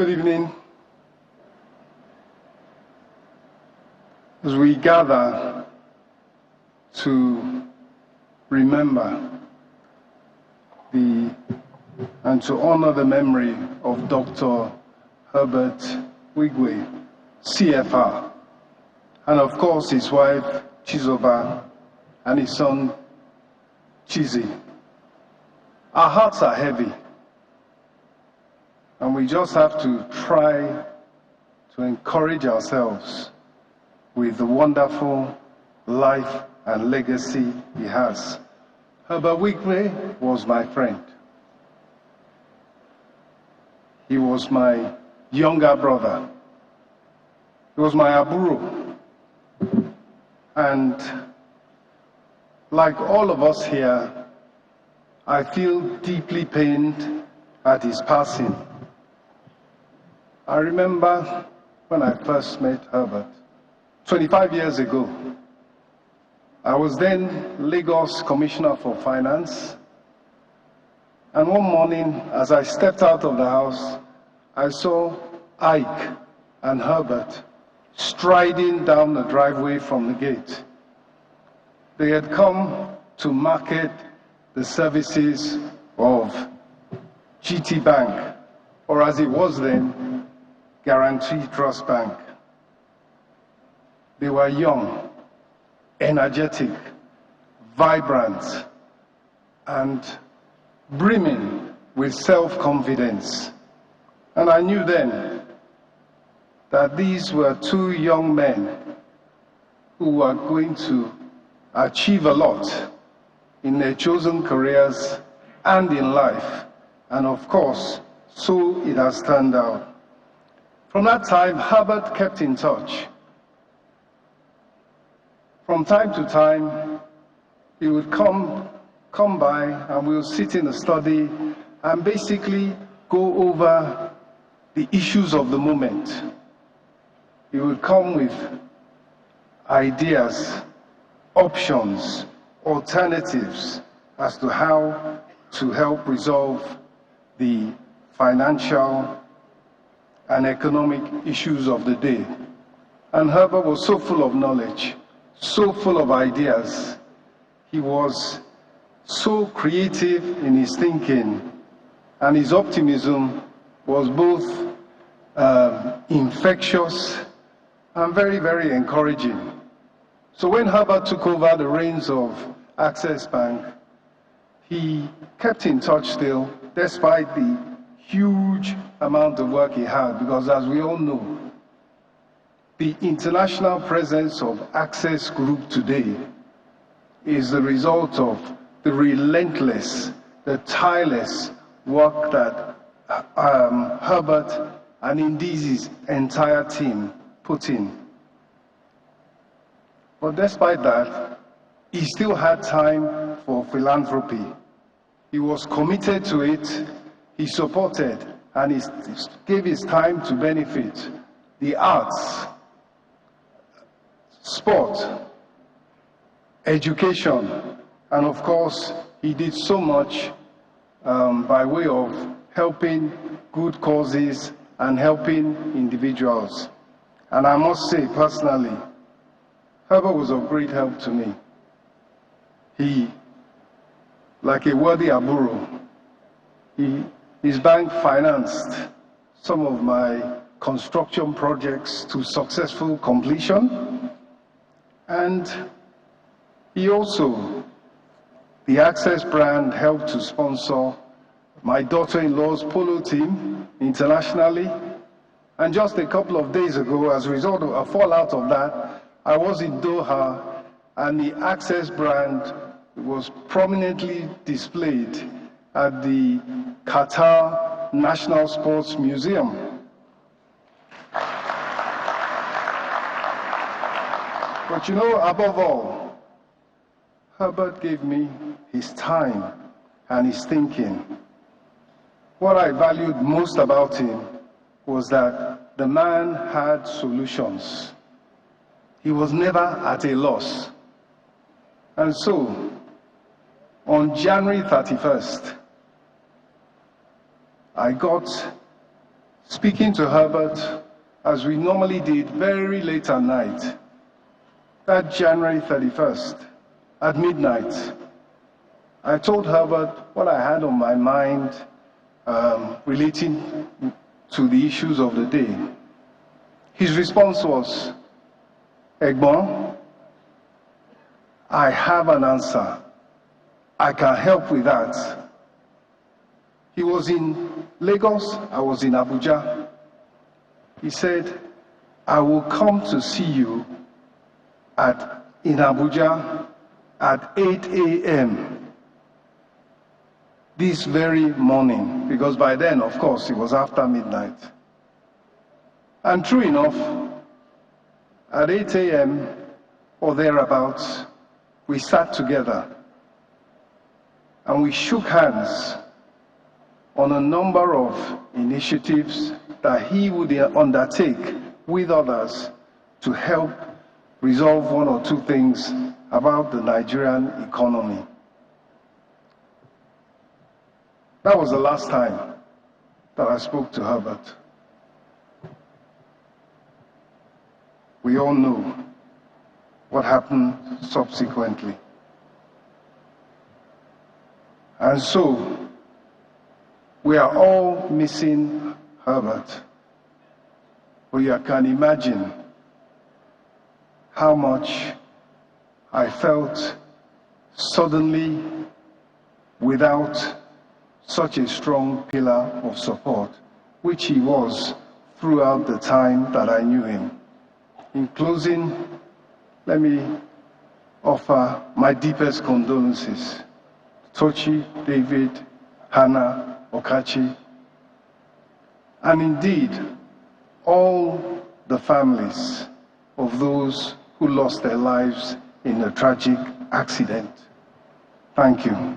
Good evening. As we gather to remember and to honor the memory of Dr. Herbert Wigwe, CFR, and of course his wife Chizoba and his son Chizi. Our hearts are heavy, and we just have to try to encourage ourselves with the wonderful life and legacy he has. Herbert Wigwe was my friend. He was my younger brother. He was my aburo. And like all of us here, I feel deeply pained at his passing. I remember when I first met Herbert, 25 years ago. I was then Lagos Commissioner for Finance. And one morning, as I stepped out of the house, I saw Ike and Herbert striding down the driveway from the gate. They had come to market the services of GT Bank, or as it was then, Guarantee Trust Bank. They were young, energetic, vibrant, and brimming with self-confidence. And I knew then that these were two young men who were going to achieve a lot in their chosen careers and in life. And of course, so it has turned out. From that time, Herbert kept in touch. From time to time, he would come by and we'll sit in the study and basically go over the issues of the moment. He would come with ideas, options, alternatives as to how to help resolve the financial and economic issues of the day. And Herbert was so full of knowledge, so full of ideas. He was so creative in his thinking, and his optimism was both infectious and very, very encouraging. So when Herbert took over the reins of Access Bank, he kept in touch still, despite the huge amount of work he had, because as we all know, the international presence of Access Group today is the result of the relentless, the tireless work that Herbert and indeed his entire team put in. But despite that, he still had time for philanthropy. He was committed to it, he supported, and he gave his time to benefit the arts, sport, education, and of course, he did so much by way of helping good causes and helping individuals. And I must say personally, Herbert was of great help to me. He, like a worthy aburo, his bank financed some of my construction projects to successful completion. And he also, the Access brand, helped to sponsor my daughter-in-law's polo team internationally. And just a couple of days ago, as a result of a fallout of that, I was in Doha, and the Access brand was prominently displayed at the Qatar National Sports Museum. But you know, above all, Herbert gave me his time and his thinking. What I valued most about him was that the man had solutions. He was never at a loss. And so, on January 31st, I got speaking to Herbert, as we normally did, very late at night, that January 31st, at midnight, I told Herbert what I had on my mind relating to the issues of the day. His response was, "Egbon, I have an answer. I can help with that." He was in Lagos, I was in Abuja. He said, "I will come to see you in Abuja at 8 a.m. this very morning," because by then, of course, it was after midnight. And true enough, at 8 a.m. or thereabouts, we sat together and we shook hands on a number of initiatives that he would undertake with others to help resolve one or two things about the Nigerian economy. That was the last time that I spoke to Herbert. We all know what happened subsequently. And so, we are all missing Herbert. But you can imagine how much I felt suddenly without such a strong pillar of support, which he was throughout the time that I knew him. In closing, let me offer my deepest condolences to Tochi, David, Hannah, Okachi, and indeed all the families of those who lost their lives in a tragic accident. Thank you.